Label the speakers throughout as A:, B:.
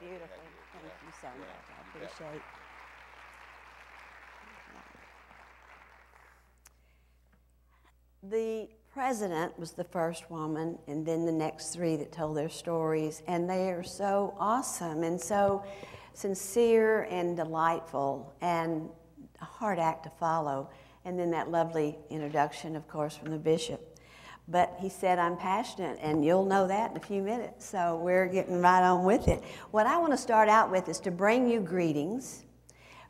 A: beautiful. Thank you so much. I appreciate. The president was the first woman, and then the next three that told their stories, and they are so awesome and so sincere and delightful and a hard act to follow. And then that lovely introduction, of course, from the bishop. But he said, I'm passionate, and you'll know that in a few minutes, so we're getting right on with it. What I want to start out with is to bring you greetings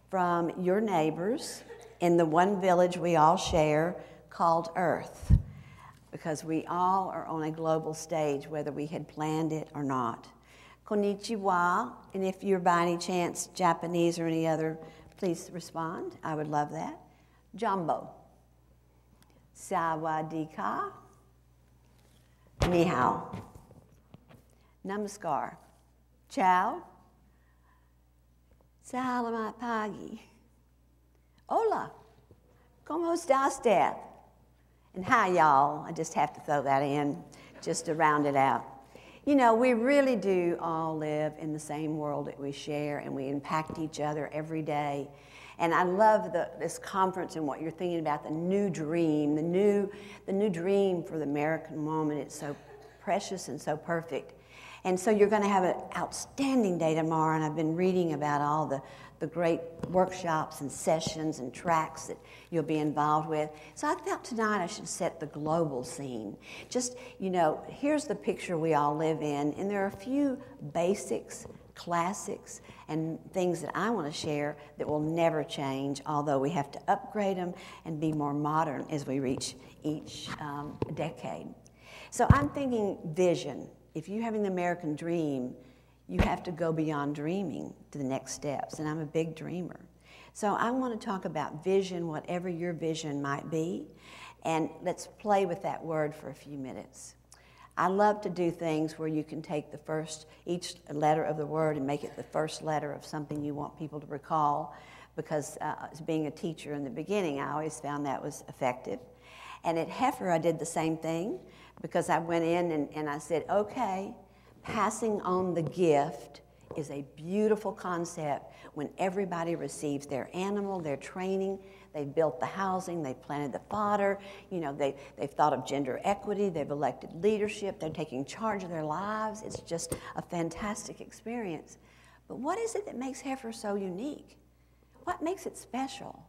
A: from your neighbors in the one village we all share called Earth, because we all are on a global stage, whether we had planned it or not. Konnichiwa, and if you're by any chance Japanese or any other, please respond. I would love that. Jumbo. Sawadee-ka. Ni hao. Namaskar. Ciao. Salamat pagi. Hola. ¿Cómo está usted? And hi, y'all. I just have to throw that in just to round it out. You know, we really do all live in the same world that we share, and we impact each other every day. And I love this conference and what you're thinking about, the new dream, the new dream for the American woman. It's so precious and so perfect. And so you're going to have an outstanding day tomorrow, and I've been reading about all the great workshops and sessions and tracks that you'll be involved with. So I thought tonight I should set the global scene. Just, you know, here's the picture we all live in, and there are a few basics, classics, and things that I want to share that will never change, although we have to upgrade them and be more modern as we reach each decade. So I'm thinking vision. If you're having the American dream, you have to go beyond dreaming to the next steps, and I'm a big dreamer. So I want to talk about vision, whatever your vision might be, and let's play with that word for a few minutes. I love to do things where you can take each letter of the word and make it the first letter of something you want people to recall, because as being a teacher in the beginning, I always found that was effective. And at Heifer, I did the same thing, because I went in and I said, okay, passing on the gift is a beautiful concept when everybody receives their animal, their training, they've built the housing, they've planted the fodder, you know, they've thought of gender equity, they've elected leadership, they're taking charge of their lives. It's just a fantastic experience. But what is it that makes Heifer so unique? What makes it special?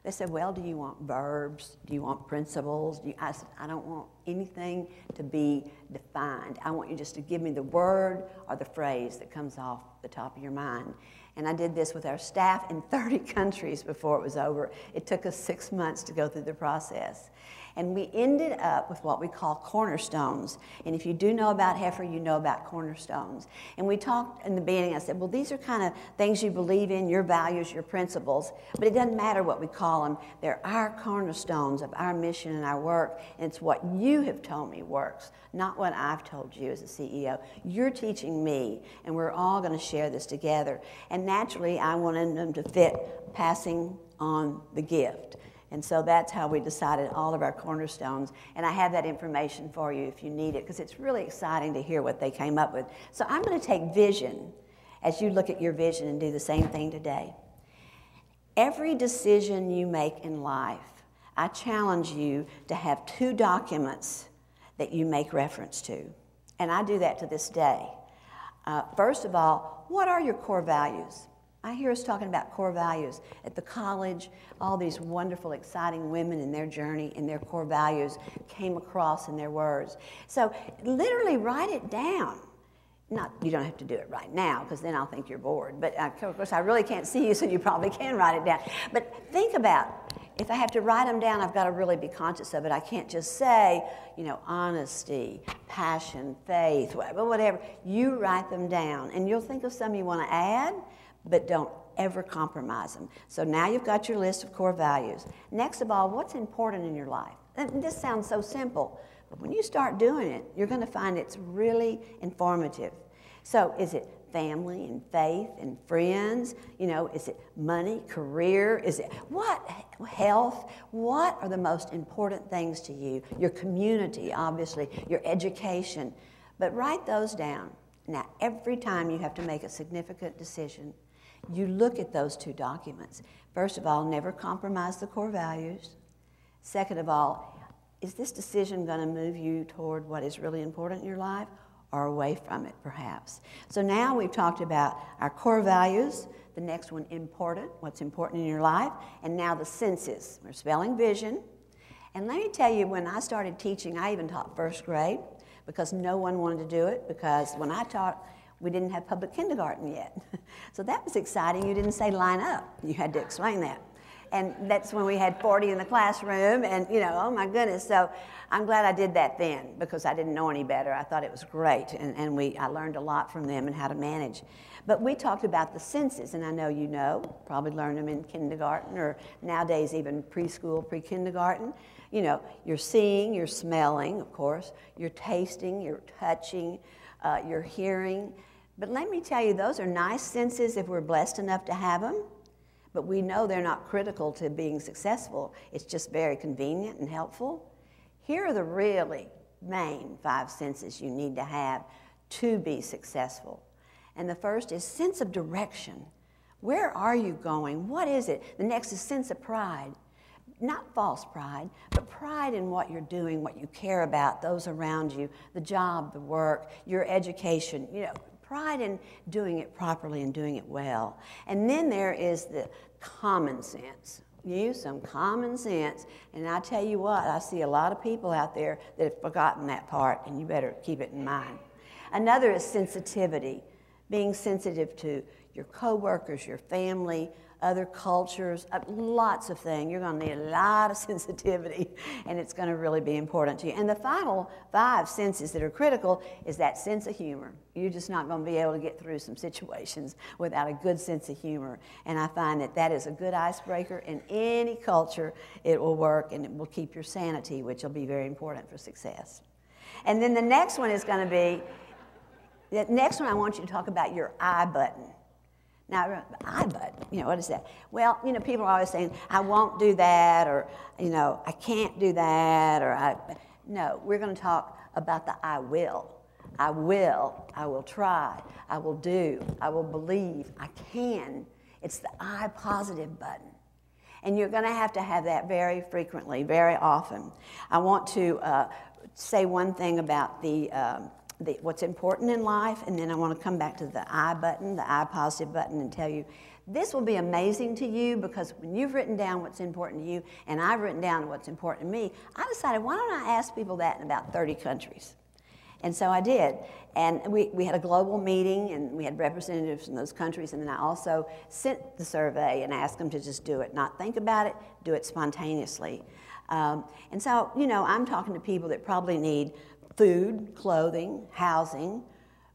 A: They said, well, do you want verbs? Do you want principles? I said, I don't want anything to be defined. I want you just to give me the word or the phrase that comes off the top of your mind. And I did this with our staff in 30 countries before it was over. It took us 6 months to go through the process. And we ended up with what we call cornerstones. And if you do know about Heifer, you know about cornerstones. And we talked in the beginning, I said, well, these are kind of things you believe in, your values, your principles, but it doesn't matter what we call them. They're our cornerstones of our mission and our work, and it's what you have told me works, not what I've told you as a CEO. You're teaching me, and we're all going to share this together. And naturally, I wanted them to fit passing on the gift. And so that's how we decided all of our cornerstones. And I have that information for you if you need it, because it's really exciting to hear what they came up with. So I'm going to take vision as you look at your vision and do the same thing today. Every decision you make in life, I challenge you to have 2 documents that you make reference to. And I do that to this day. First of all, what are your core values? I hear us talking about core values at the college. All these wonderful, exciting women in their journey and their core values came across in their words. So literally write it down. You don't have to do it right now, because then I'll think you're bored. But of course, I really can't see you, so you probably can write it down. But think about, if I have to write them down, I've got to really be conscious of it. I can't just say, you know, honesty, passion, faith, whatever. You write them down, and you'll think of some you want to add, but don't ever compromise them. So now you've got your list of core values. Next of all, what's important in your life? And this sounds so simple, but when you start doing it, you're going to find it's really informative. So is it family and faith and friends? You know, is it money, career? Is it what? Health? What are the most important things to you? Your community, obviously, your education. But write those down. Now, every time you have to make a significant decision, you look at those two documents. First of all, never compromise the core values. Second of all, is this decision going to move you toward what is really important in your life or away from it, perhaps? So now we've talked about our core values. The next one, important, what's important in your life. And now the senses. We're spelling vision. And let me tell you, when I started teaching, I even taught first grade because no one wanted to do it, because when I taught, we didn't have public kindergarten yet. So that was exciting. You didn't say line up. You had to explain that. And that's when we had 40 in the classroom, and, you know, oh my goodness. So I'm glad I did that then, because I didn't know any better. I thought it was great, and I learned a lot from them and how to manage. But we talked about the senses, and I know you know, probably learned them in kindergarten, or nowadays even preschool, pre-kindergarten. You know, you're seeing, you're smelling, of course, you're tasting, you're touching, you're hearing. But let me tell you, those are nice senses if we're blessed enough to have them. But we know they're not critical to being successful. It's just very convenient and helpful. Here are the really main 5 senses you need to have to be successful. And the first is sense of direction. Where are you going? What is it? The next is sense of pride. Not false pride, but pride in what you're doing, what you care about, those around you, the job, the work, your education, you know, pride in doing it properly and doing it well. And then there is the common sense. Use some common sense. And I tell you what, I see a lot of people out there that have forgotten that part, and you better keep it in mind. Another is sensitivity. Being sensitive to your coworkers, your family, other cultures, lots of things. You're going to need a lot of sensitivity, and it's going to really be important to you. And the final 5 senses that are critical is that sense of humor. You're just not going to be able to get through some situations without a good sense of humor. And I find that that is a good icebreaker in any culture. It will work, and it will keep your sanity, which will be very important for success. And then the next one is going to be, the next one I want you to talk about your I button. Now, I button, you know, what is that? Well, you know, people are always saying, I won't do that, or, you know, I can't do that, or no, we're going to talk about the I will. I will try, I will do, I will believe, I can. It's the I positive button. And you're going to have that very frequently, very often. I want to say one thing about what's important in life, and then I want to come back to the I button, the I positive button, and tell you this will be amazing to you, because when you've written down what's important to you and I've written down what's important to me, I decided, why don't I ask people that in about 30 countries? And so I did. And we had a global meeting, and we had representatives from those countries, and then I also sent the survey and asked them to just do it, not think about it, do it spontaneously. And so, you know, I'm talking to people that probably need food, clothing, housing.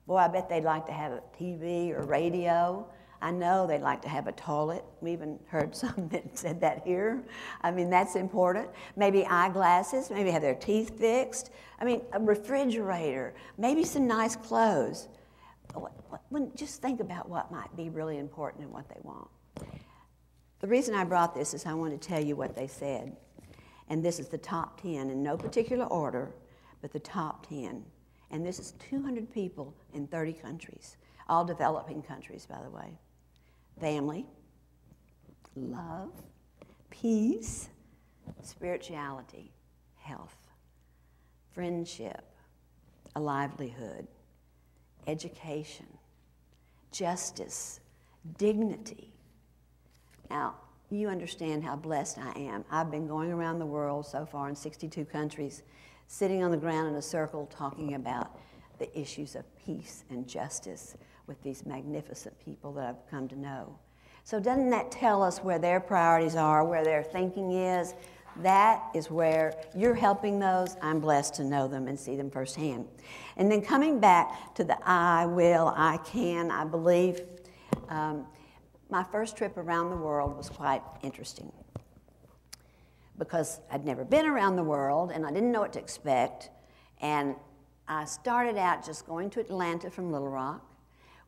A: Boy, I bet they'd like to have a TV or radio. I know they'd like to have a toilet. We even heard some that said that here. I mean, that's important. Maybe eyeglasses, maybe have their teeth fixed. I mean, a refrigerator, maybe some nice clothes. Just think about what might be really important and what they want. The reason I brought this is I want to tell you what they said. And this is the top 10 in no particular order, but the top 10. And this is 200 people in 30 countries, all developing countries, by the way. Family, love, peace, spirituality, health, friendship, a livelihood, education, justice, dignity. Now, you understand how blessed I am. I've been going around the world so far in 62 countries, sitting on the ground in a circle talking about the issues of peace and justice with these magnificent people that I've come to know. So doesn't that tell us where their priorities are, where their thinking is? That is where you're helping those. I'm blessed to know them and see them firsthand. And then coming back to the I will, I can, I believe, my first trip around the world was quite interesting, because I'd never been around the world and I didn't know what to expect. And I started out just going to Atlanta from Little Rock.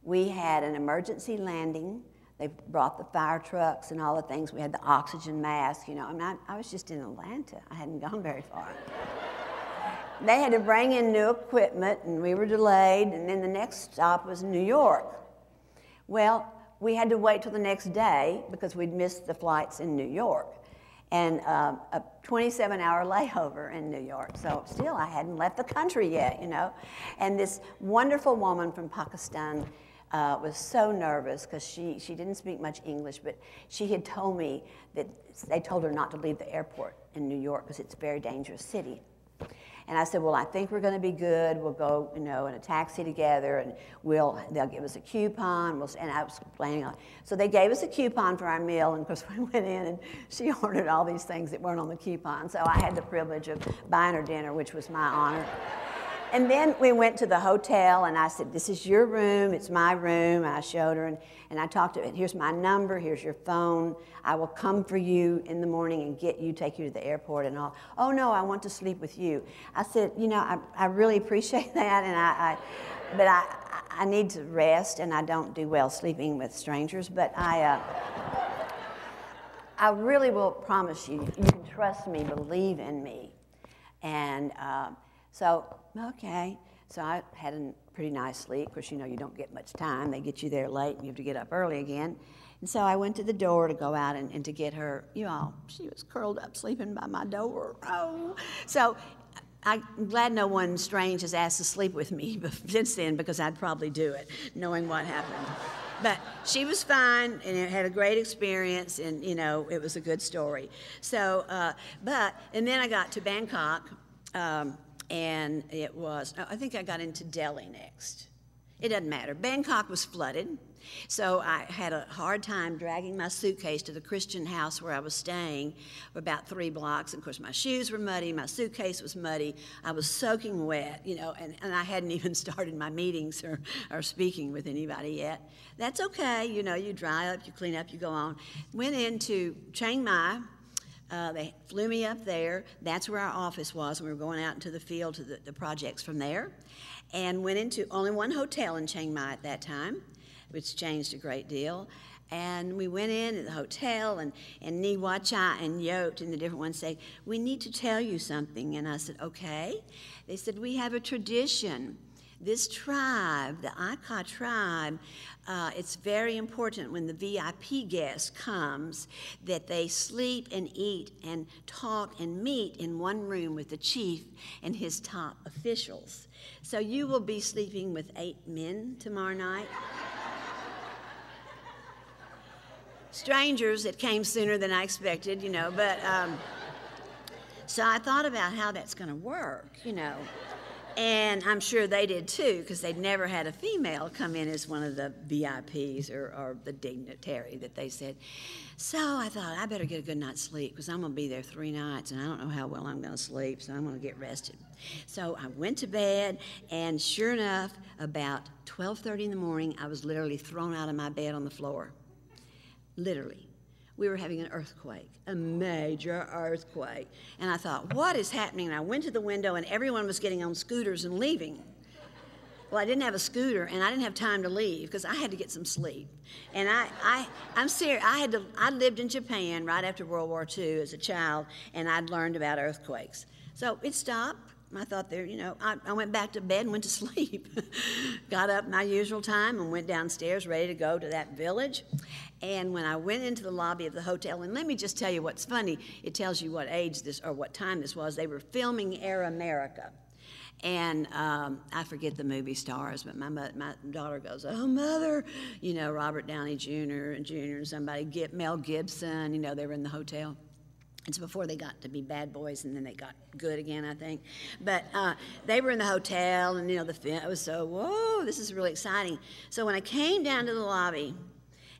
A: We had an emergency landing. They brought the fire trucks and all the things. We had the oxygen mask, you know. I mean, I was just in Atlanta. I hadn't gone very far. they had to bring in new equipment, and we were delayed, and then the next stop was New York. Well, we had to wait till the next day because we'd missed the flights in New York, and a 27-hour layover in New York. So still, I hadn't left the country yet, you know. And this wonderful woman from Pakistan was so nervous because she didn't speak much English, but she had told me that they told her not to leave the airport in New York because it's a very dangerous city. And I said, well, I think we're going to be good. We'll go, you know, in a taxi together, and they'll give us a coupon. And I was planning on. So they gave us a coupon for our meal, and of course we went in, and she ordered all these things that weren't on the coupon. So I had the privilege of buying her dinner, which was my honor. And then we went to the hotel, and I said, this is your room, it's my room. And I showed her, and I talked to her, here's my number, here's your phone. I will come for you in the morning and get you, take you to the airport and all. Oh, no, I want to sleep with you. I said, you know, I really appreciate that, but I need to rest, and I don't do well sleeping with strangers, but I really will promise you, you can trust me, believe in me. And okay. So I had a pretty nice sleep. Of course, you know, you don't get much time. They get you there late, and you have to get up early again. And so I went to the door to go out and to get her. You all, she was curled up sleeping by my door. Oh. So I'm glad no one strange has asked to sleep with me since then, because I'd probably do it, knowing what happened. But she was fine, and it had a great experience, and, you know, it was a good story. So, and then I got to Bangkok, and it was, I think I got into Delhi next. It doesn't matter. Bangkok was flooded, so I had a hard time dragging my suitcase to the Christian house where I was staying for about 3 blocks. And of course, my shoes were muddy, my suitcase was muddy, I was soaking wet, you know, and I hadn't even started my meetings or speaking with anybody yet. That's okay, you know, you dry up, you clean up, you go on. Went into Chiang Mai. They flew me up there. That's where our office was, and we were going out into the field to the projects from there. And went into only one hotel in Chiang Mai at that time, which changed a great deal. And we went in at the hotel, and Ni Wacha and Yot and the different ones say, we need to tell you something. And I said, okay. They said, we have a tradition. This tribe, the Aka tribe, it's very important when the VIP guest comes that they sleep and eat and talk and meet in one room with the chief and his top officials. So you will be sleeping with 8 men tomorrow night. Strangers that came sooner than I expected, you know, but so I thought about how that's going to work, you know. And I'm sure they did too, because they'd never had a female come in as one of the VIPs or the dignitary that they said. So I thought, I better get a good night's sleep, because I'm going to be there 3 nights, and I don't know how well I'm going to sleep, so I'm going to get rested. So I went to bed, and sure enough, about 12:30 in the morning, I was literally thrown out of my bed on the floor. Literally. We were having an earthquake, a major earthquake. And I thought, what is happening? And I went to the window, and everyone was getting on scooters and leaving. Well, I didn't have a scooter, and I didn't have time to leave because I had to get some sleep. And I'm serious. I lived in Japan right after World War II as a child, and I'd learned about earthquakes. So it stopped. I thought there, you know, I went back to bed and went to sleep. Got up my usual time and went downstairs ready to go to that village. And when I went into the lobby of the hotel, and let me just tell you what's funny, it tells you what age this, or what time this was. They were filming Air America. And I forget the movie stars, but my daughter goes, oh, Mother, you know, Robert Downey Jr. and somebody, Mel Gibson, you know, they were in the hotel. It's before they got to be bad boys, and then they got good again, I think. But they were in the hotel, and, you know, it was so, whoa, this is really exciting. So when I came down to the lobby,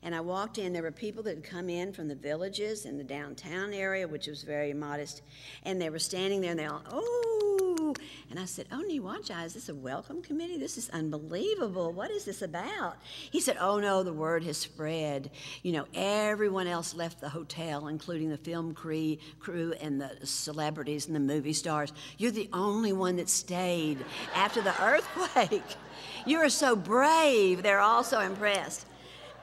A: and I walked in, there were people that had come in from the villages in the downtown area, which was very modest, and they were standing there, and they all, oh, and I said, oh, Niwacha, is this a welcome committee? This is unbelievable. What is this about? He said, oh, no, the word has spread. You know, everyone else left the hotel, including the film crew and the celebrities and the movie stars. You're the only one that stayed after the earthquake. You are so brave. They're all so impressed.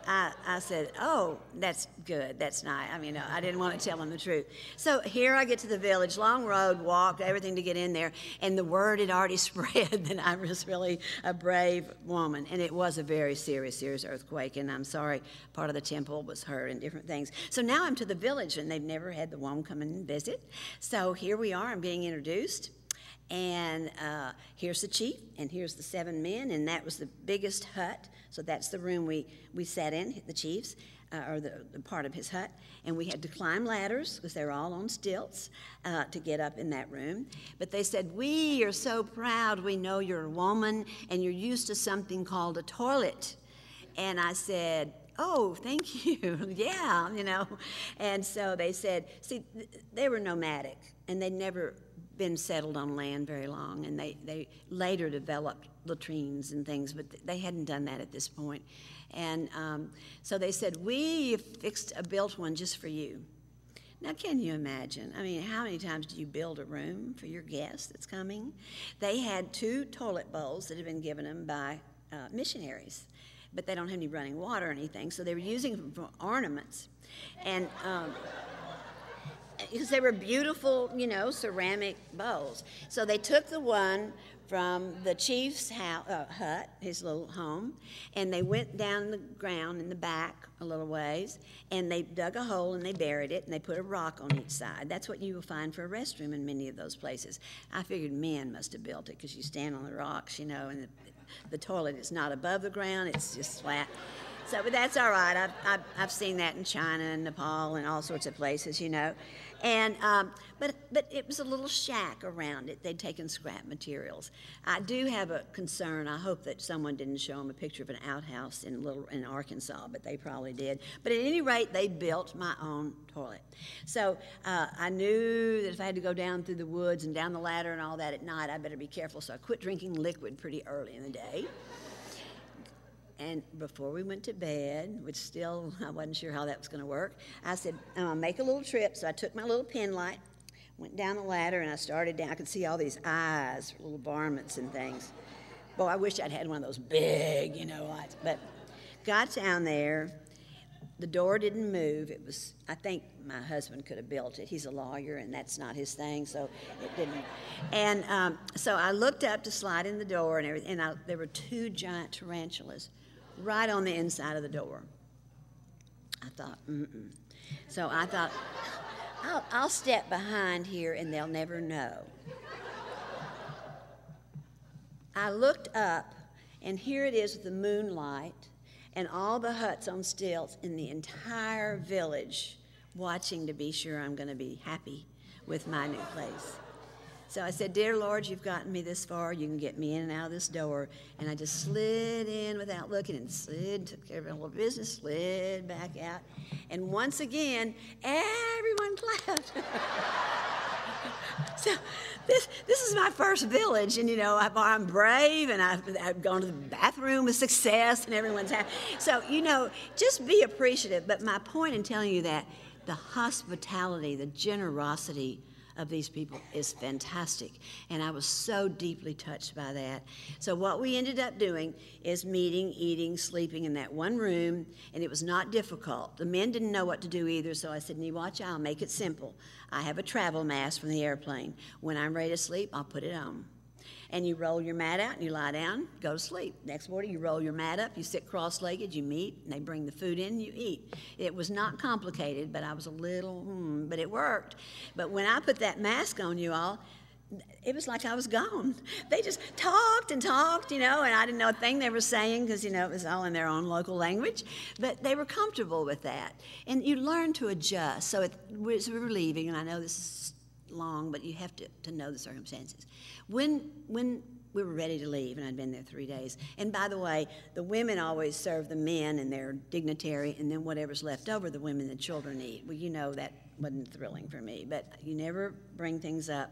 A: I said, oh, that's good. That's nice. I mean, I didn't want to tell him the truth. So here I get to the village, long road, walk, everything to get in there. And the word had already spread that I was really a brave woman. And it was a very serious, serious earthquake. And I'm sorry, part of the temple was hurt and different things. So now I'm to the village, and they've never had the woman come and visit. So here we are. I'm being introduced. And here's the chief, and here's the 7 men, and that was the biggest hut. So that's the room we sat in, the chief's, or the part of his hut. And we had to climb ladders, because they were all on stilts, to get up in that room. But they said, we are so proud. We know you're a woman, and you're used to something called a toilet. And I said, oh, thank you. Yeah, you know. And so they said, see, they were nomadic, and they'd never been settled on land very long, and they later developed latrines and things, but they hadn't done that at this point. And so they said, we built one just for you. Now, can you imagine? I mean, how many times do you build a room for your guest that's coming? They had 2 toilet bowls that had been given them by missionaries, but they don't have any running water or anything, so they were using them for ornaments. And because they were beautiful, you know, ceramic bowls. So they took the one from the chief's hut, his little home, and they went down the ground in the back a little ways, and they dug a hole and they buried it, and they put a rock on each side. That's what you will find for a restroom in many of those places. I figured men must have built it, because you stand on the rocks, you know, and the toilet is not above the ground, it's just flat. So, but that's all right. I've seen that in China and Nepal and all sorts of places, you know. And but it was a little shack around it. They'd taken scrap materials. I do have a concern. I hope that someone didn't show them a picture of an outhouse in Arkansas, but they probably did. But at any rate, they built my own toilet. So I knew that if I had to go down through the woods and down the ladder and all that at night, I better be careful. So I quit drinking liquid pretty early in the day. And before we went to bed, which still I wasn't sure how that was going to work, I said, I'm going to make a little trip. So I took my little pen light, went down the ladder, and I started down. I could see all these eyes, little varmints and things. Boy, I wish I'd had one of those big, you know, lights. But got down there. The door didn't move. It was, I think my husband could have built it. He's a lawyer, and that's not his thing, so it didn't. And so I looked up to slide in the door and everything, and there were 2 giant tarantulas right on the inside of the door. I thought, So I thought, I'll step behind here and they'll never know. I looked up, and here it is with the moonlight and all the huts on stilts in the entire village watching to be sure I'm going to be happy with my new place. So I said, dear Lord, you've gotten me this far. You can get me in and out of this door. And I just slid in without looking and took care of my little business, slid back out. And once again, everyone clapped. So this is my first village, and, you know, I'm brave, and I've gone to the bathroom with success, and everyone's happy. So, you know, just be appreciative. But my point in telling you that, the hospitality, the generosity of these people is fantastic, and I was so deeply touched by that. So what we ended up doing is meeting, eating, sleeping in that one room, and it was not difficult. The men didn't know what to do either, so I said, watch, I'll make it simple. I have a travel mask from the airplane. When I'm ready to sleep, I'll put it on. And you roll your mat out and you lie down, go to sleep. Next morning, you roll your mat up, you sit cross-legged, you meet, and they bring the food in, you eat. It was not complicated, but I was a little, but it worked. But when I put that mask on, you all, it was like I was gone. They just talked and talked, you know, and I didn't know a thing they were saying because, you know, it was all in their own local language. But they were comfortable with that. And you learn to adjust. So we were leaving, and I know this is long, but you have to know the circumstances. When we were ready to leave, and I'd been there 3 days, and by the way, the women always serve the men and their dignitary, and then whatever's left over, the women and children eat. Well, you know that wasn't thrilling for me, but you never bring things up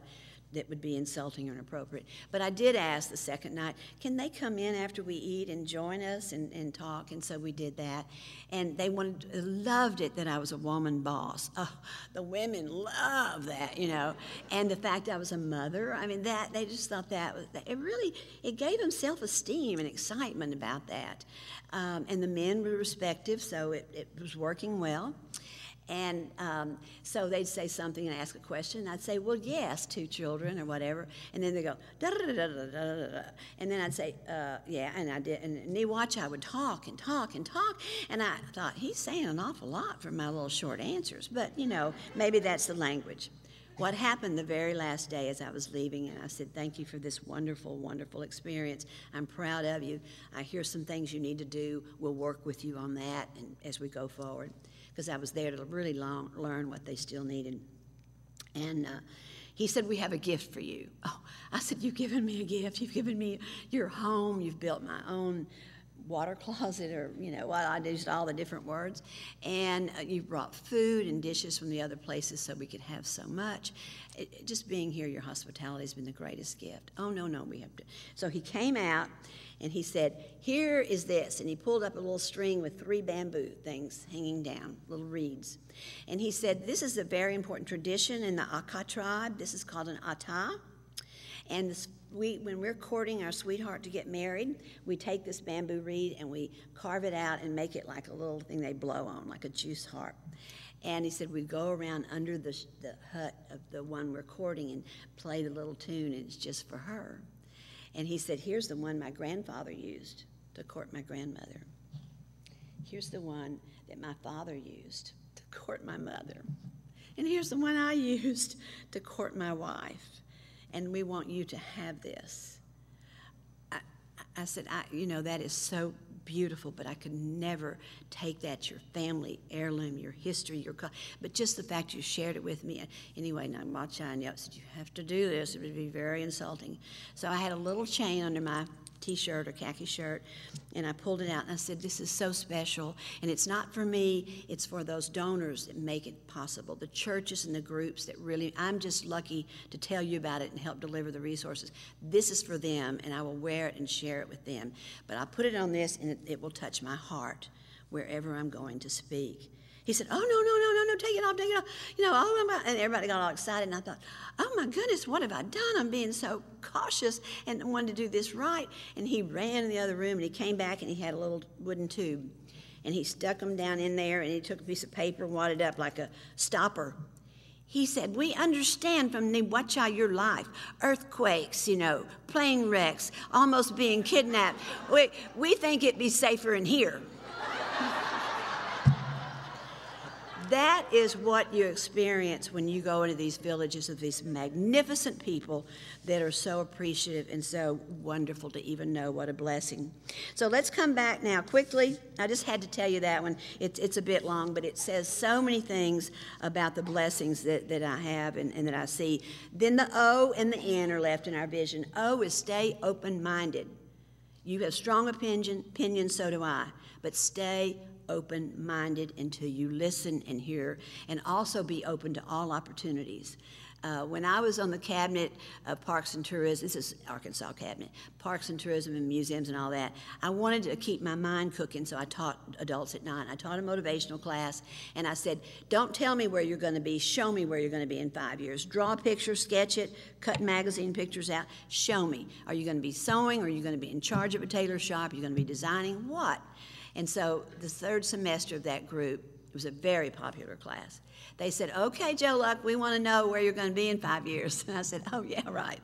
A: that would be insulting or inappropriate. But I did ask the second night, can they come in after we eat and join us and talk? And so we did that. And they loved it that I was a woman boss. Oh, the women love that, you know. And the fact I was a mother, I mean, that they just thought it gave them self-esteem and excitement about that. And the men were respective, so it was working well. And so they'd say something and ask a question, and I'd say, well, yes, 2 children or whatever. And then they go, da-da-da-da-da-da-da. And then I'd say, yeah, and I did. And they watch, I would talk and talk and talk. And I thought, he's saying an awful lot for my little short answers. But, you know, maybe that's the language. What happened the very last day as I was leaving, and I said, thank you for this wonderful, wonderful experience. I'm proud of you. I hear some things you need to do. We'll work with you on that and as we go forward. Because I was there to really learn what they still needed. And he said, we have a gift for you. Oh, I said, you've given me a gift. You've given me your home. You've built my own water closet, or, you know, well, I used all the different words. And you brought food and dishes from the other places so we could have so much. Just being here, your hospitality has been the greatest gift. Oh, no, we have to. So he came out and he said, here is this. And he pulled up a little string with 3 bamboo things hanging down, little reeds. And he said, this is a very important tradition in the Aka tribe. This is called an ata. And when we're courting our sweetheart to get married, we take this bamboo reed and we carve it out and make it like a little thing they blow on, like a juice harp. And he said we'd go around under the hut of the one we're courting and play the little tune, and it's just for her. And he said, here's the one my grandfather used to court my grandmother. Here's the one that my father used to court my mother. And here's the one I used to court my wife. And we want you to have this. I said, you know, that is so beautiful, but I could never take that, your family heirloom, your history, but just the fact you shared it with me. Anyway, now Ma Chan said, you have to do this. It would be very insulting. So I had a little chain under my T-shirt or khaki shirt, and I pulled it out, and I said, this is so special, and it's not for me, it's for those donors that make it possible, the churches and the groups that really, I'm just lucky to tell you about it and help deliver the resources. This is for them, and I will wear it and share it with them. But I put it on this, and it will touch my heart wherever I'm going to speak. He said, oh, no, take it off. You know, and everybody got all excited, and I thought, oh, my goodness, what have I done? I'm being so cautious and wanted to do this right. And he ran in the other room, and he came back, and he had a little wooden tube. And he stuck them down in there, and he took a piece of paper, wadded up like a stopper. He said, we understand from Niwacha your life, earthquakes, you know, plane wrecks, almost being kidnapped. We think it'd be safer in here. That is what you experience when you go into these villages of these magnificent people that are so appreciative and so wonderful to even know what a blessing. So let's come back now quickly. I just had to tell you that one. It's a bit long, but it says so many things about the blessings that I have and that I see. Then the O and the N are left in our vision. O is stay open-minded. You have strong opinions, so do I, but stay open-minded until you listen and hear, and also be open to all opportunities. When I was on the cabinet of Parks and Tourism, this is Arkansas cabinet, Parks and Tourism and museums and all that, I wanted to keep my mind cooking, so I taught adults at night. I taught a motivational class, and I said, don't tell me where you're going to be, show me where you're going to be in 5 years. Draw a picture, sketch it, cut magazine pictures out, show me. Are you going to be sewing? Are you going to be in charge of a tailor shop? Are you going to be designing? What? And so the 3rd semester of that group, it was a very popular class. They said, okay, Joe Luck, we want to know where you're going to be in 5 years. And I said, oh, yeah, right.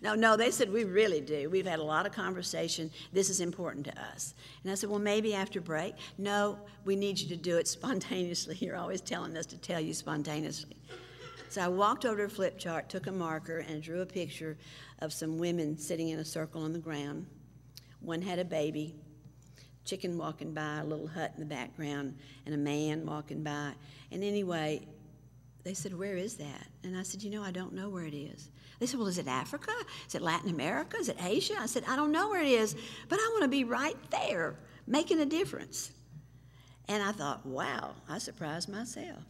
A: No, they said, we really do. We've had a lot of conversation. This is important to us. And I said, well, maybe after break. No, we need you to do it spontaneously. You're always telling us to tell you spontaneously. So I walked over to a flip chart, took a marker, and drew a picture of some women sitting in a circle on the ground. One had a baby. Chicken walking by, a little hut in the background, and a man walking by. And anyway, they said, where is that? And I said, you know, I don't know where it is. They said, well, is it Africa? Is it Latin America? Is it Asia? I said, I don't know where it is, but I want to be right there, making a difference. And I thought, wow, I surprised myself.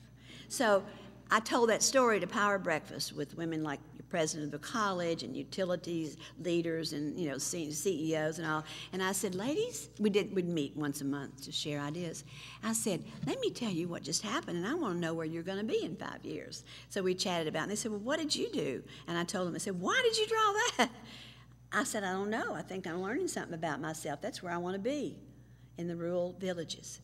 A: So I told that story to Power Breakfast with women like your president of a college and utilities leaders and, you know, CEOs and all. And I said, ladies, we'd meet once a month to share ideas. I said, let me tell you what just happened, and I want to know where you're going to be in 5 years. So we chatted about it, and they said, well, what did you do? And I told them, I said, why did you draw that? I said, I don't know. I think I'm learning something about myself. That's where I want to be, in the rural villages.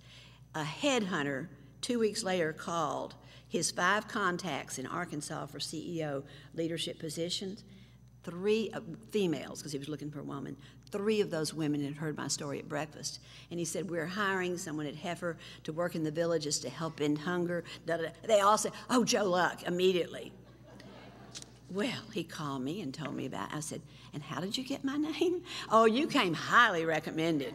A: A headhunter 2 weeks later called his 5 contacts in Arkansas for CEO leadership positions, 3 females, because he was looking for a woman. 3 of those women had heard my story at breakfast. And he said, we're hiring someone at Heifer to work in the villages to help end hunger. They all said, oh, Joe Luck, immediately. Well, he called me and told me about it. I said, and how did you get my name? Oh, you came highly recommended.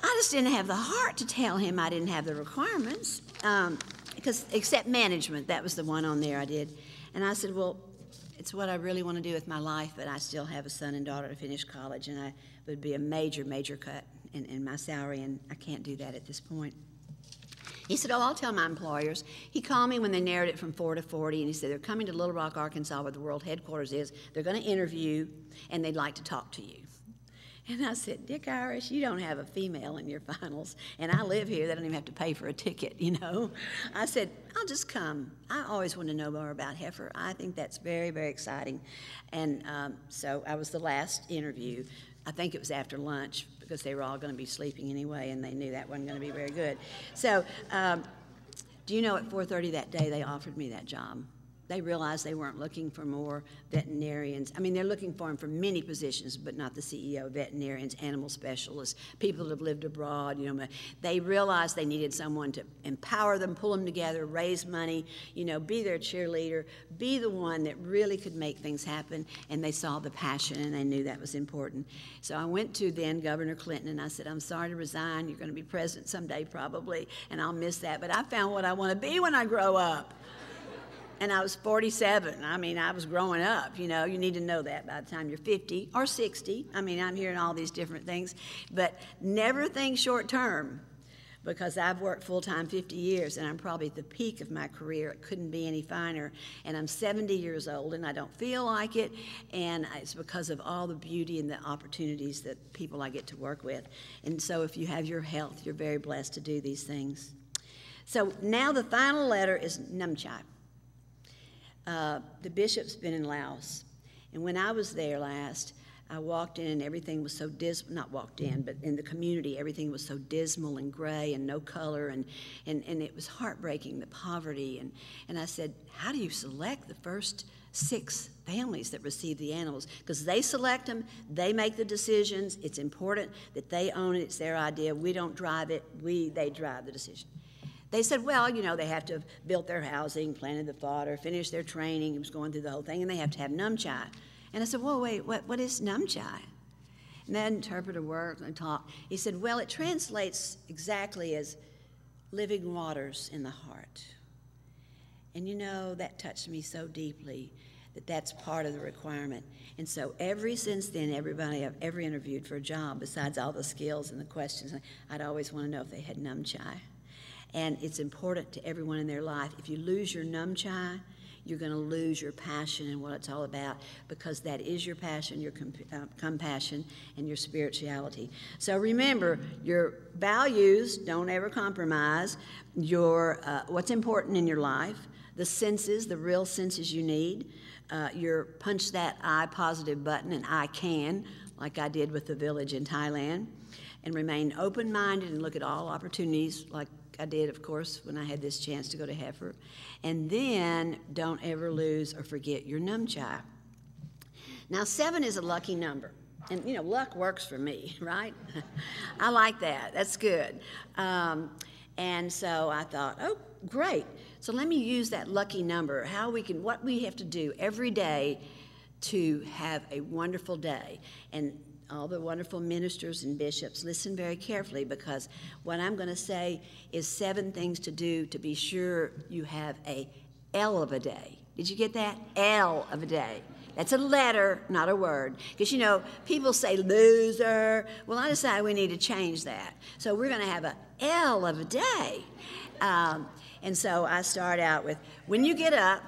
A: I just didn't have the heart to tell him I didn't have the requirements, because except management, that was the one on there I did. And I said, well, it's what I really want to do with my life, but I still have a son and daughter to finish college, and it would be a major, major cut in my salary, and I can't do that at this point. He said, oh, I'll tell my employers. He called me when they narrowed it from 4 to 40, and he said, they're coming to Little Rock, Arkansas, where the world headquarters is. They're going to interview, and they'd like to talk to you. And I said, Dick Irish, you don't have a female in your finals, and I live here. They don't even have to pay for a ticket, you know. I said, I'll just come. I always want to know more about Heifer. I think that's very, very exciting. And so I was the last interview. I think it was after lunch, because they were all going to be sleeping anyway, and they knew that wasn't going to be very good. So do you know at 4:30 that day they offered me that job? They realized they weren't looking for more veterinarians. I mean, they're looking for them for many positions, but not the CEO, veterinarians, animal specialists, people that have lived abroad, you know. They realized they needed someone to empower them, pull them together, raise money, you know, be their cheerleader, be the one that really could make things happen, and they saw the passion, and they knew that was important. So I went to then Governor Clinton, and I said, I'm sorry to resign. You're going to be president someday probably, and I'll miss that, but I found what I want to be when I grow up. And I was 47. I mean, I was growing up, you know. You need to know that by the time you're 50 or 60. I mean, I'm hearing all these different things. But never think short term, because I've worked full-time 50 years, and I'm probably at the peak of my career. It couldn't be any finer. And I'm 70 years old, and I don't feel like it. And it's because of all the beauty and the opportunities that people I get to work with. And so if you have your health, you're very blessed to do these things. So now the final letter is Numchai. The bishop's been in Laos, and when I was there last, I walked in and everything was so dismal, not walked in, but in the community, everything was so dismal and gray and no color, and it was heartbreaking, the poverty, and I said, how do you select the first 6 families that receive the animals? Because they select them, they make the decisions, it's important that they own it, it's their idea, we don't drive it, they drive the decision. They said, well, you know, they have to have built their housing, planted the fodder, finished their training. It was going through the whole thing, and they have to have Numchai. And I said, whoa, wait, what is Numchai? And that interpreter worked and talked. He said, well, it translates exactly as living waters in the heart. And, you know, that touched me so deeply that that's part of the requirement. And so since then, everybody I've ever interviewed for a job, besides all the skills and the questions, I'd always want to know if they had Numchai. And it's important to everyone in their life. If you lose your Numchai, you're going to lose your passion and what it's all about, because that is your passion, your compassion, and your spirituality. So remember, your values, don't ever compromise. Your what's important in your life, the senses, the real senses you need. Your punch that I positive button, and I can, like I did with the village in Thailand, and remain open-minded and look at all opportunities, like I did, of course, when I had this chance to go to Heifer. And then don't ever lose or forget your Numchai. Now, 7 is a lucky number. And, you know, luck works for me, right? I like that. That's good. And so I thought, oh, great. So let me use that lucky number, what we have to do every day to have a wonderful day. And all the wonderful ministers and bishops, listen very carefully, because what I'm going to say is 7 things to do to be sure you have a L of a day. Did you get that? L of a day. That's a letter, not a word. Because, you know, people say loser. Well, I decided we need to change that. So we're going to have a L of a day. And so I start out with, when you get up,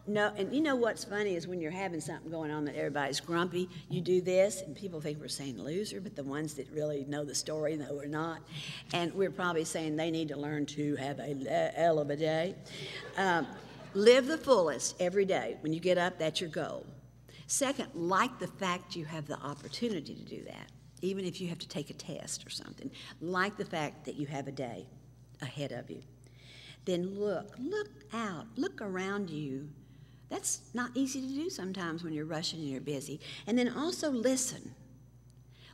A: No, and you know what's funny is when you're having something going on that everybody's grumpy, you do this, and people think we're saying loser, but the ones that really know the story know we're not. And we're probably saying they need to learn to have a hell of a day. Live the fullest every day. When you get up, that's your goal. Second, like the fact you have the opportunity to do that, even if you have to take a test or something. Like the fact that you have a day ahead of you. Then look out, look around you. That's not easy to do sometimes when you're rushing and you're busy. And then also listen.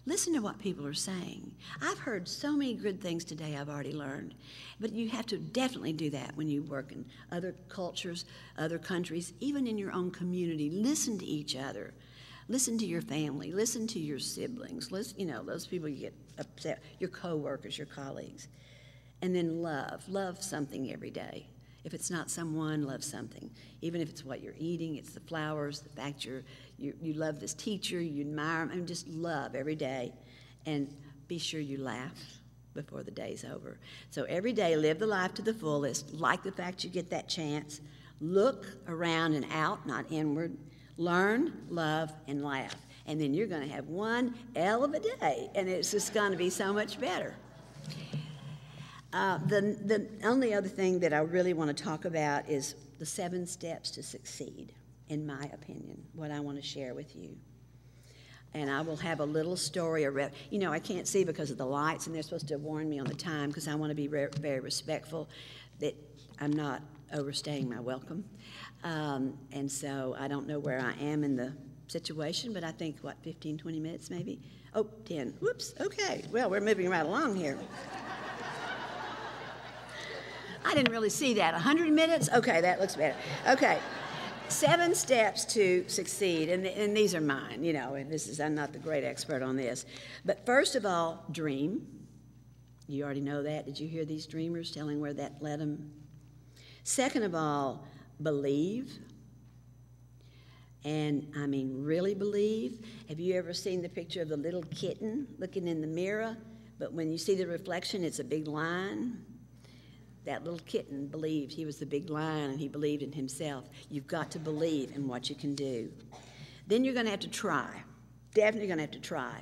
A: Listen to what people are saying. I've heard so many good things today I've already learned. But you have to definitely do that when you work in other cultures, other countries, even in your own community. Listen to each other. Listen to your family. Listen to your siblings. Listen, those people you get upset, your coworkers, your colleagues. And then love something every day. If it's not someone, love something. Even if it's what you're eating, it's the flowers, the fact you love this teacher, you admire them, and just love every day. And be sure you laugh before the day's over. So every day, live the life to the fullest. Like the fact you get that chance. Look around and out, not inward. Learn, love, and laugh. And then you're going to have one hell of a day, and it's just going to be so much better. The only other thing that I really want to talk about is the 7 steps to succeed, in my opinion, what I want to share with you. And I will have a little story. I can't see because of the lights, and they're supposed to warn me on the time because I want to be very respectful that I'm not overstaying my welcome. And so I don't know where I am in the situation, but I think, 15, 20 minutes maybe? Oh, 10. Whoops, okay. Well, we're moving right along here. I didn't really see that. 100 minutes? Okay, that looks better. Okay, 7 steps to succeed, and these are mine, and I'm not the great expert on this. But first of all, dream. You already know that. Did you hear these dreamers telling where that led them? Second of all, believe. And I mean really believe. Have you ever seen the picture of the little kitten looking in the mirror? But when you see the reflection, it's a big lion. That little kitten believed he was the big lion, and he believed in himself. You've got to believe in what you can do. Then you're going to have to try. Definitely going to have to try.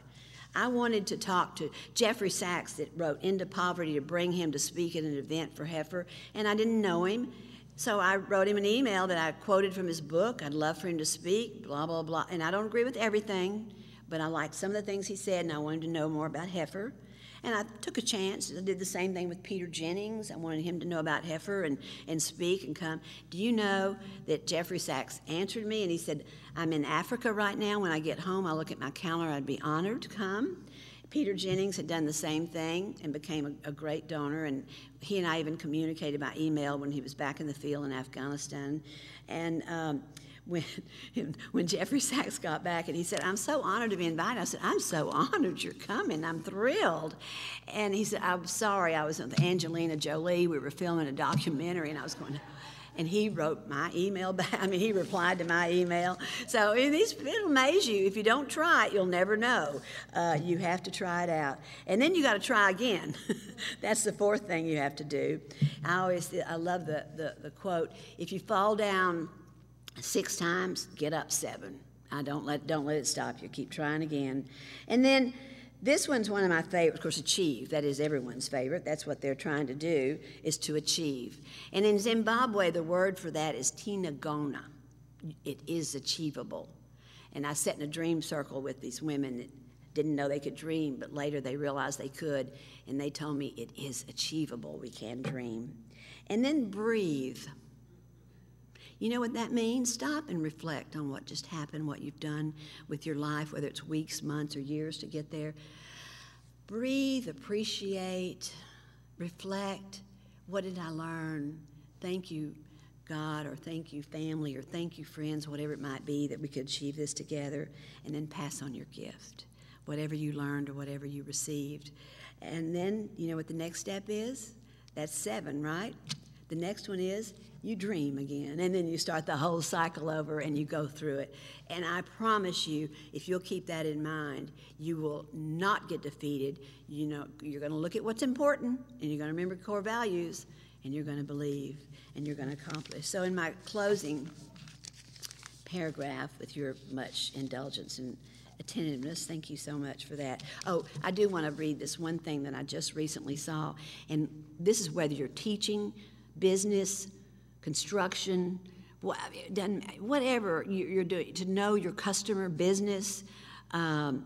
A: I wanted to talk to Jeffrey Sachs that wrote Into Poverty to bring him to speak at an event for Heifer, and I didn't know him. So I wrote him an email that I quoted from his book. I'd love for him to speak, blah, blah, blah. And I don't agree with everything, but I liked some of the things he said, and I wanted to know more about Heifer. And I took a chance. I did the same thing with Peter Jennings. I wanted him to know about Heifer and speak and come. Do you know that Jeffrey Sachs answered me, and he said, I'm in Africa right now. When I get home, I'll look at my calendar. I'd be honored to come. Peter Jennings had done the same thing and became a great donor, and he and I even communicated by email when he was back in the field in Afghanistan. And when Jeffrey Sachs got back and he said, I'm so honored to be invited. I said, I'm so honored you're coming. I'm thrilled. And he said, I'm sorry, I was with Angelina Jolie. We were filming a documentary, and I was going, and he wrote my email back. He replied to my email. So it'll amaze you. If you don't try it, you'll never know. You have to try it out. And then you got to try again. That's the 4th thing you have to do. I love the quote, if you fall down 6 times, get up 7. Don't let it stop you. Keep trying again. And then this one's one of my favorites. Of course, achieve. That is everyone's favorite. That's what they're trying to do, is to achieve. And in Zimbabwe, the word for that is tinagona. It is achievable. And I sat in a dream circle with these women that didn't know they could dream, but later they realized they could, and they told me it is achievable. We can dream. And then breathe. You know what that means? Stop and reflect on what just happened, what you've done with your life, whether it's weeks, months, or years to get there. Breathe, appreciate, reflect. What did I learn? Thank you, God, or thank you, family, or thank you, friends, whatever it might be, that we could achieve this together. And then pass on your gift, whatever you learned or whatever you received. And then, you know what the next step is? That's 7, right? The next one is you dream again, and then you start the whole cycle over and you go through it. And I promise you, if you'll keep that in mind, you will not get defeated. You're going to look at what's important, and you're going to remember core values, and you're going to believe, and you're going to accomplish. So in my closing, paragraph with your much indulgence and attentiveness. Thank you so much for that. Oh, I do want to read this one thing that I just recently saw, and this is whether you're teaching, business, construction, whatever you're doing, to know your customer business, and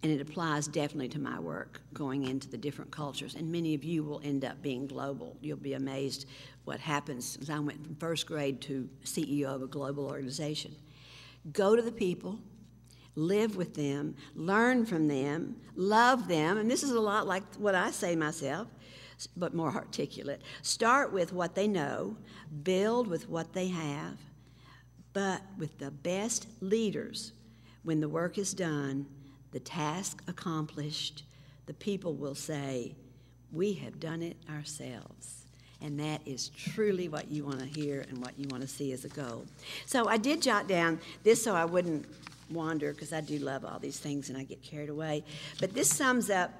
A: it applies definitely to my work going into the different cultures, and many of you will end up being global. You'll be amazed what happens as I went from first grade to CEO of a global organization. Go to the people, live with them, learn from them, love them, and this is a lot like what I say myself, but more articulate. Start with what they know, build with what they have, but with the best leaders, when the work is done, the task accomplished, the people will say, we have done it ourselves. And that is truly what you want to hear and what you want to see as a goal. So I did jot down this so I wouldn't wander, because I do love all these things and I get carried away. But this sums up,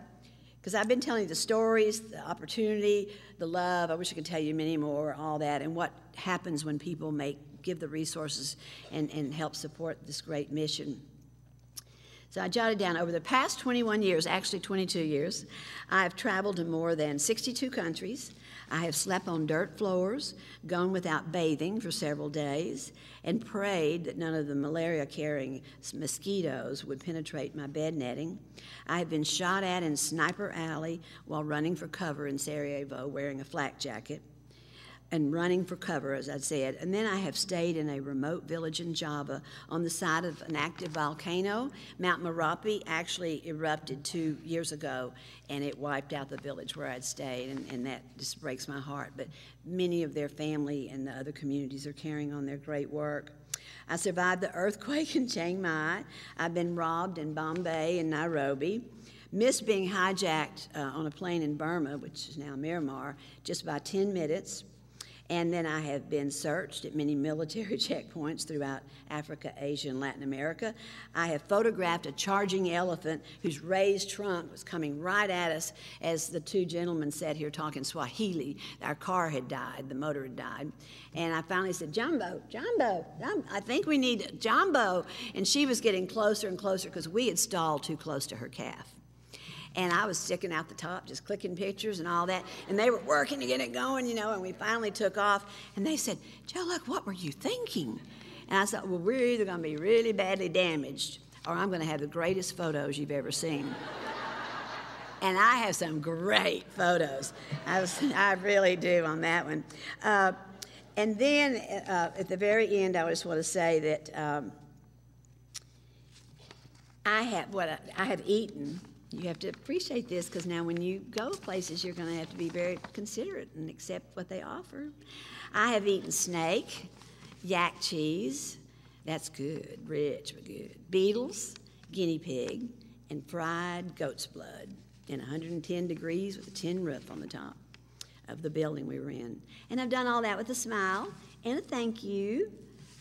A: because I've been telling you the stories, the opportunity, the love. I wish I could tell you many more, all that, and what happens when people give the resources and help support this great mission. So I jotted down, over the past 21 years, actually 22 years, I have traveled to more than 62 countries. I have slept on dirt floors, gone without bathing for several days, and prayed that none of the malaria-carrying mosquitoes would penetrate my bed netting. I have been shot at in Sniper Alley while running for cover in Sarajevo wearing a flak jacket, and running for cover, as I said. And then I have stayed in a remote village in Java on the side of an active volcano. Mount Merapi actually erupted 2 years ago, and it wiped out the village where I'd stayed, and that just breaks my heart. But many of their family and the other communities are carrying on their great work. I survived the earthquake in Chiang Mai. I've been robbed in Bombay and Nairobi. Missed being hijacked on a plane in Burma, which is now Myanmar, just by 10 minutes. And then I have been searched at many military checkpoints throughout Africa, Asia, and Latin America. I have photographed a charging elephant whose raised trunk was coming right at us as the two gentlemen sat here talking Swahili. Our car had died, the motor had died. And I finally said, Jumbo, I think we need Jumbo. And she was getting closer and closer because we had stalled too close to her calf. And I was sticking out the top, just clicking pictures and all that. And they were working to get it going, and we finally took off. And they said, Joe, look, what were you thinking? And I thought, well, we're either going to be really badly damaged or I'm going to have the greatest photos you've ever seen. And I have some great photos. I really do on that one. And then at the very end, I just want to say that I have eaten. You have to appreciate this, because now when you go places, you're going to have to be very considerate and accept what they offer. I have eaten snake, yak cheese, that's good, rich but good, beetles, guinea pig, and fried goat's blood in 110 degrees with a tin roof on the top of the building we were in. And I've done all that with a smile and a thank you,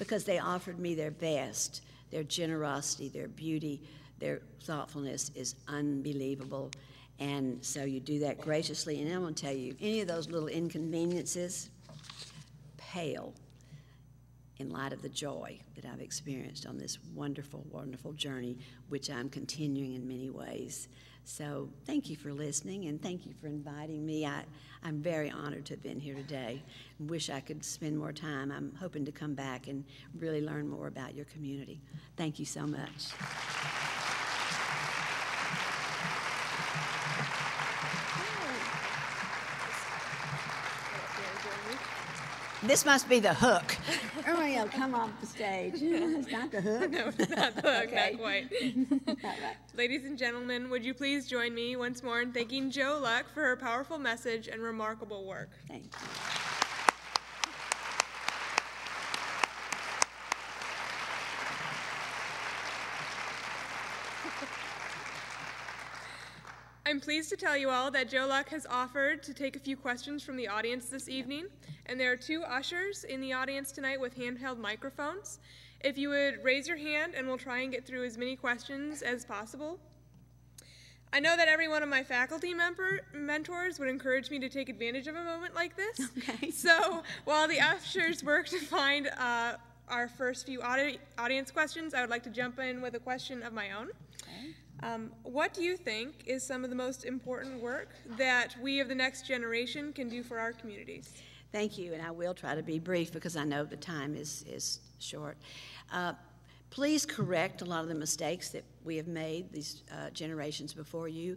A: because they offered me their best, their generosity, their beauty. Their thoughtfulness is unbelievable, and so you do that graciously. And I'm going to tell you, any of those little inconveniences pale in light of the joy that I've experienced on this wonderful, wonderful journey, which I'm continuing in many ways. So thank you for listening, and thank you for inviting me. I'm very honored to have been here today. Wish I could spend more time. I'm hoping to come back and really learn more about your community. Thank you so much. This must be the hook. Oh, come off the stage. It's not the hook.
B: No, it's not the hook,
A: Okay.
B: not quite.
A: Not right.
B: Ladies and gentlemen, would you please join me once more in thanking Jo Luck for her powerful message and remarkable work.
A: Thank you.
B: I'm pleased to tell you all that Jo Luck has offered to take a few questions from the audience this evening, and there are 2 ushers in the audience tonight with handheld microphones. If you would raise your hand, and we'll try and get through as many questions as possible. I know that every one of my faculty mentors would encourage me to take advantage of a moment like this.
A: Okay.
B: So while the ushers work to find our first few audience questions, I would like to jump in with a question of my own. Okay. What do you think is some of the most important work that we of the next generation can do for our communities?
A: Thank you, and I will try to be brief because I know the time is short. Please correct a lot of the mistakes that we have made, these generations before you.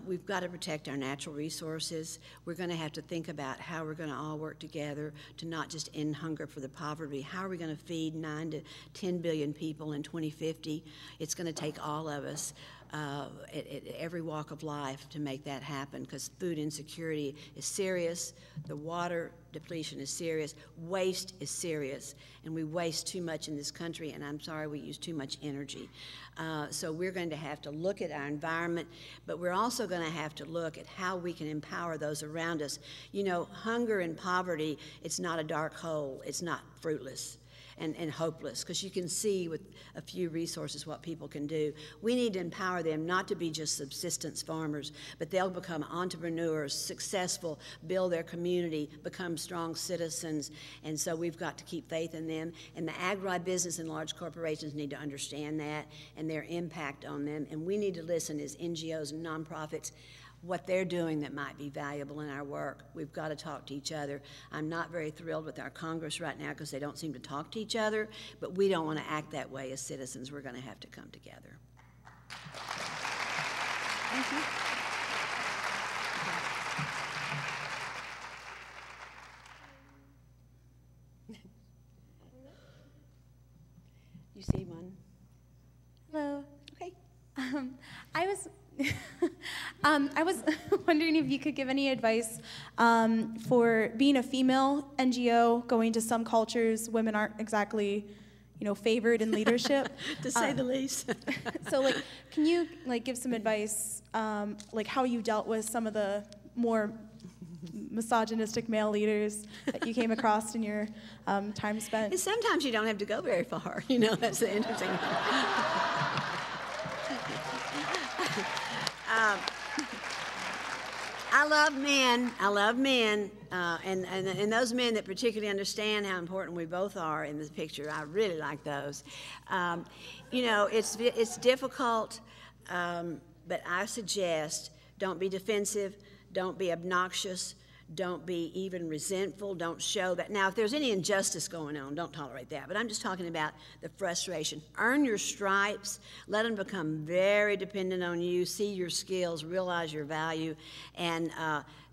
A: We've got to protect our natural resources. We're going to have to think about how we're going to all work together to not just end hunger for the poverty. How are we going to feed 9 to 10 billion people in 2050? It's going to take all of us at every walk of life to make that happen, because food insecurity is serious, the water depletion is serious, waste is serious, and we waste too much in this country, and I'm sorry, we use too much energy. So we're going to have to look at our environment, but we're also going to have to look at how we can empower those around us. You know, hunger and poverty, it's not a dark hole, it's not fruitless and hopeless, because you can see with a few resources what people can do. We need to empower them not to be just subsistence farmers, but they'll become entrepreneurs, successful, build their community, become strong citizens, and so we've got to keep faith in them. And the agribusiness and large corporations need to understand that and their impact on them, and we need to listen as NGOs and nonprofits what they're doing that might be valuable in our work. We've got to talk to each other. I'm not very thrilled with our Congress right now because they don't seem to talk to each other, but we don't want to act that way as citizens. We're going to have to come together. Thank you. You see one?
C: Hello.
A: Okay.
C: I was wondering if you could give any advice for being a female NGO. Going to some cultures, women aren't exactly, favored in leadership.
A: To say the least.
C: So, can you give some advice, how you dealt with some of the more misogynistic male leaders that you came across in your time spent?
A: And sometimes you don't have to go very far. That's the interesting thing. I love men, and those men that particularly understand how important we both are in this picture. I really like those. It's difficult, but I suggest don't be defensive, don't be obnoxious, don't be even resentful, don't show that. Now, if there's any injustice going on, don't tolerate that. But I'm just talking about the frustration. Earn your stripes. Let them become very dependent on you. See your skills, realize your value, and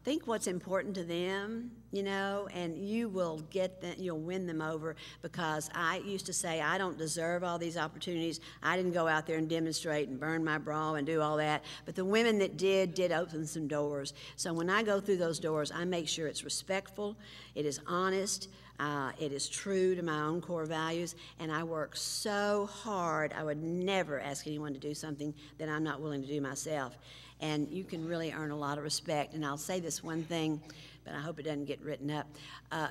A: think what's important to them, and you will get them, you'll win them over, because I used to say, I don't deserve all these opportunities. I didn't go out there and demonstrate and burn my bra and do all that. But the women that did open some doors. So when I go through those doors, I make sure it's respectful, it is honest, it is true to my own core values, and I work so hard. I would never ask anyone to do something that I'm not willing to do myself. And you can really earn a lot of respect. And I'll say this one thing, but I hope it doesn't get written up.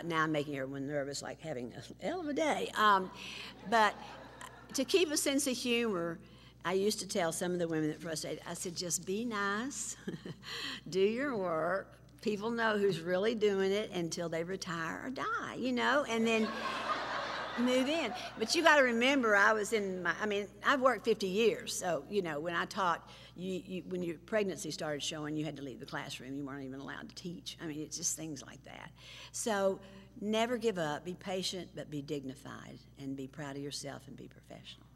A: Now I'm making everyone nervous, like having a hell of a day. But to keep a sense of humor, I used to tell some of the women that frustrated, I said, just be nice, do your work. People know who's really doing it until they retire or die, and then move in. But you got to remember, I've worked 50 years, so, when I taught, when your pregnancy started showing, you had to leave the classroom. You weren't even allowed to teach. It's just things like that. So never give up. Be patient, but be dignified, and be proud of yourself and be professional.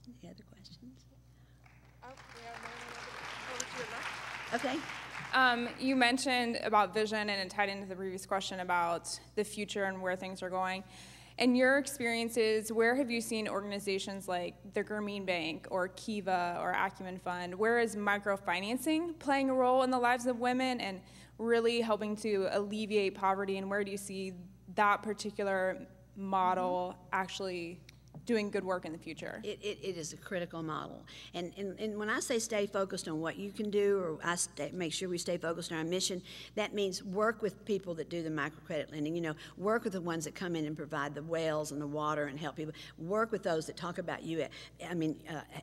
A: Any other questions?
B: Oh, we have over to your left.
A: Okay.
D: You mentioned about vision, and it tied into the previous question about the future and where things are going. In your experiences, where have you seen organizations like the Grameen Bank or Kiva or Acumen Fund, where is microfinancing playing a role in the lives of women and really helping to alleviate poverty, and where do you see that particular model actually doing good work in the future?
A: It is a critical model. And when I say stay focused on what you can do, or make sure we stay focused on our mission, that means work with people that do the microcredit lending. You know, work with the ones that come in and provide the wells and the water and help people. Work with those that talk about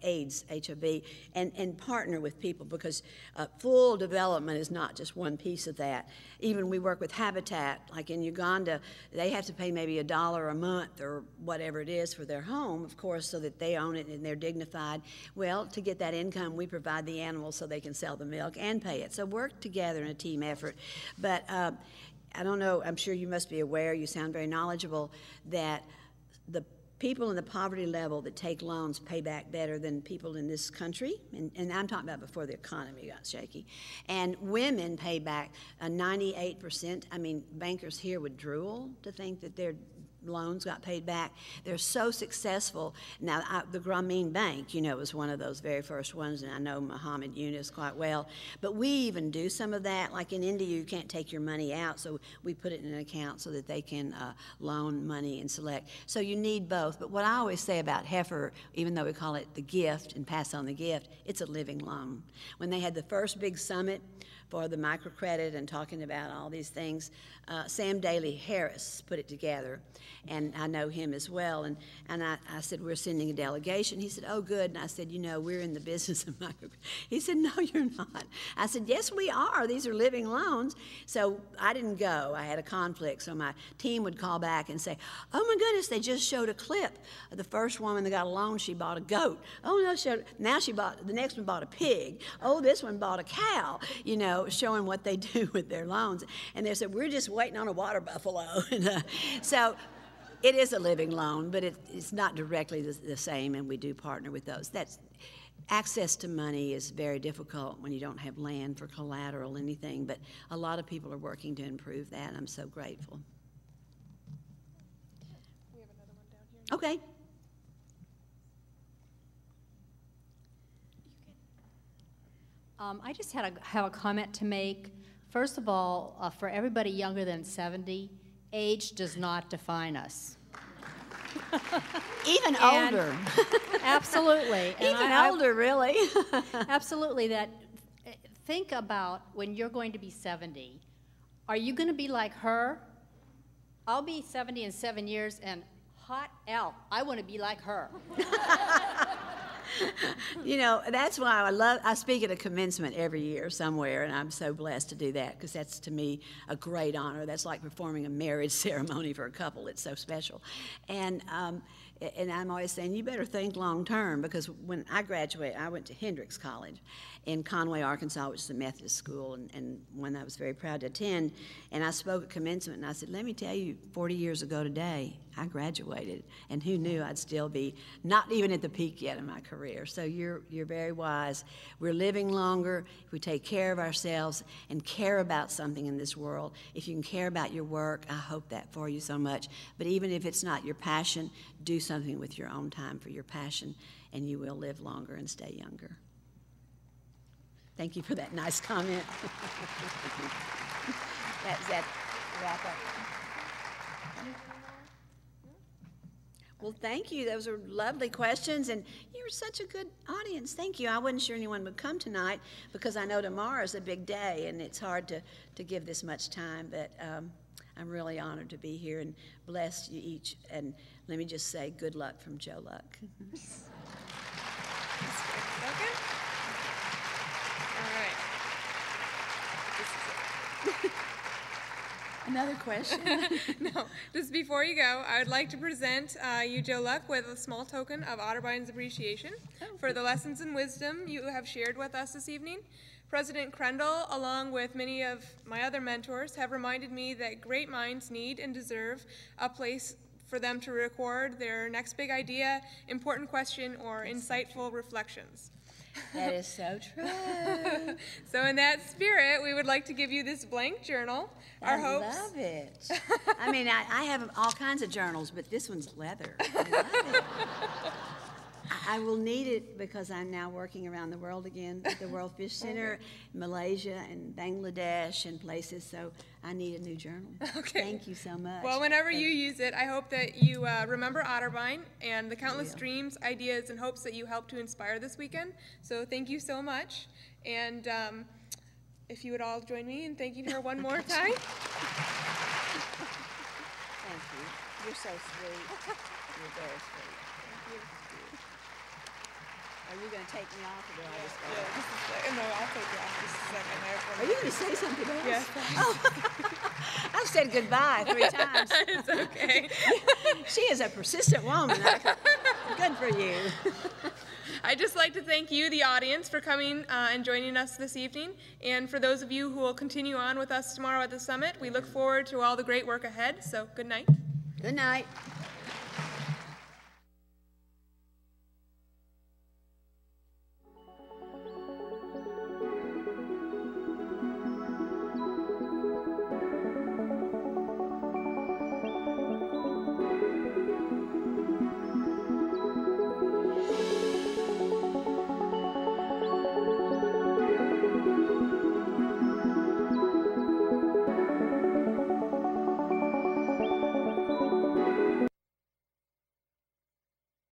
A: AIDS, HIV, and partner with people, because full development is not just one piece of that. Even we work with Habitat, like in Uganda, they have to pay maybe $1 a month or whatever it is for their home, of course, so that they own it and they're dignified. Well, to get that income, we provide the animals so they can sell the milk and pay it. So work together in a team effort. But I don't know, I'm sure you must be aware, you sound very knowledgeable, that the people in the poverty level that take loans pay back better than people in this country, and I'm talking about before the economy got shaky. And women pay back 98%. I mean, bankers here would drool to think that their loans got paid back. They're so successful. Now, the Grameen Bank, you know, was one of those very first ones, and I know Muhammad Yunus quite well. But we even do some of that. Like in India, you can't take your money out, so we put it in an account so that they can loan money and select. So you need both. But what I always say about Heifer, even though we call it the gift and pass on the gift, it's a living loan. When they had the first big summit for the microcredit and talking about all these things, Sam Daly Harris put it together, and I know him as well. And I said, we're sending a delegation. He said, oh, good. And I said, you know, we're in the business of microcredit. He said, no, you're not. I said, yes, we are. These are living loans. So I didn't go. I had a conflict. So my team would call back and say, oh, my goodness, they just showed a clip of the first woman that got a loan. She bought a goat. Oh, no, now the next one bought a pig. Oh, this one bought a cow, you know, showing what they do with their loans. And they said, we're just waiting on a water buffalo. So it is a living loan, but it's not directly the same, and we do partner with those. Access to money is very difficult when you don't have land for collateral, anything, but a lot of people are working to improve that, and I'm so grateful.
B: We have another one down here.
A: Okay.
E: I just have a comment to make. First of all, for everybody younger than 70, age does not define us.
A: Even older.
E: Absolutely.
A: Even older, really.
E: Absolutely. Think about when you're going to be 70. Are you going to be like her? I'll be 70 in 7 years, and hot L, I want to be like her.
A: You know, that's why I speak at a commencement every year somewhere, and I'm so blessed to do that, because that's, to me, a great honor. That's like performing a marriage ceremony for a couple. It's so special. And I'm always saying, you better think long term, because when I graduated, I went to Hendrix College in Conway, Arkansas, which is a Methodist school, and one I was very proud to attend. And I spoke at commencement, and I said, let me tell you, 40 years ago today, I graduated, and who knew I'd still be not even at the peak yet in my career. So you're very wise. We're living longer if we take care of ourselves and care about something in this world. If you can care about your work, I hope that for you so much. But even if it's not your passion, do something with your own time for your passion, and you will live longer and stay younger. Thank you for that nice comment. That wrap up. Well, thank you. Those are lovely questions, and you were such a good audience. Thank you. I wasn't sure anyone would come tonight, because I know tomorrow's a big day, and it's hard to give this much time, but I'm really honored to be here, and bless you each. And let me just say good luck from Joe Luck.
B: Okay. All right. This is it.
A: Another question?
B: No, just before you go, I would like to present you, Joe Luck, with a small token of Otterbein's appreciation for the lessons and wisdom you have shared with us this evening. President Crendel, along with many of my other mentors, have reminded me that great minds need and deserve a place for them to record their next big idea, important question, or insightful reflections.
A: That is so true.
B: So in that spirit, we would like to give you this blank journal.
A: I love it. I mean, I have all kinds of journals, but this one's leather. I love it. I will need it because I'm now working around the world again at the World Fish Center, Malaysia and Bangladesh and places, so I need a new journal.
B: Okay.
A: Thank you so much.
B: Well, whenever you use it, I hope that you remember Otterbein and the countless dreams, ideas, and hopes that you helped to inspire this weekend. So thank you so much. And if you would all join me in thanking her one more time.
A: Thank you. You're so sweet. You're very sweet. Thank you. Are you going to take me off or do I just go?
B: No, I'll take you off just a second.
A: Are you going to say something else?
B: Yes.
A: Oh, I've said goodbye 3 times.
B: It's okay.
A: She is a persistent woman. Good for you.
B: I'd just like to thank you, the audience, for coming and joining us this evening. And for those of you who will continue on with us tomorrow at the summit, we look forward to all the great work ahead. So good night.
A: Good night.